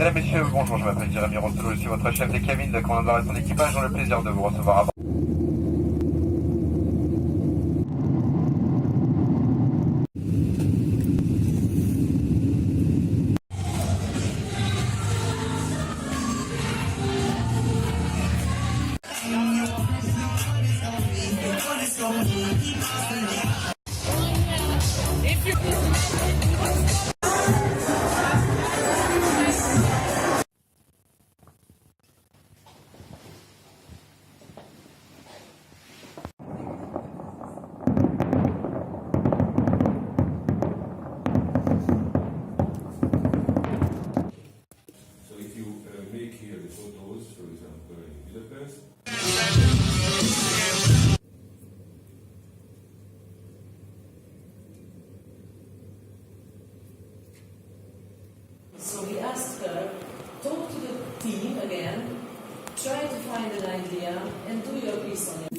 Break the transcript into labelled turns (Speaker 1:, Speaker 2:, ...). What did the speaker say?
Speaker 1: Mesdames, Messieurs, bonjour, je m'appelle Jérémy Rostelot, je suis votre chef des cabines, le commandant de son équipage, j'ai le plaisir de vous recevoir à bord.
Speaker 2: So if you make here the photos, for example, in Budapest,
Speaker 3: so we asked her, talk to the team again, try to find an idea, and do your piece on it.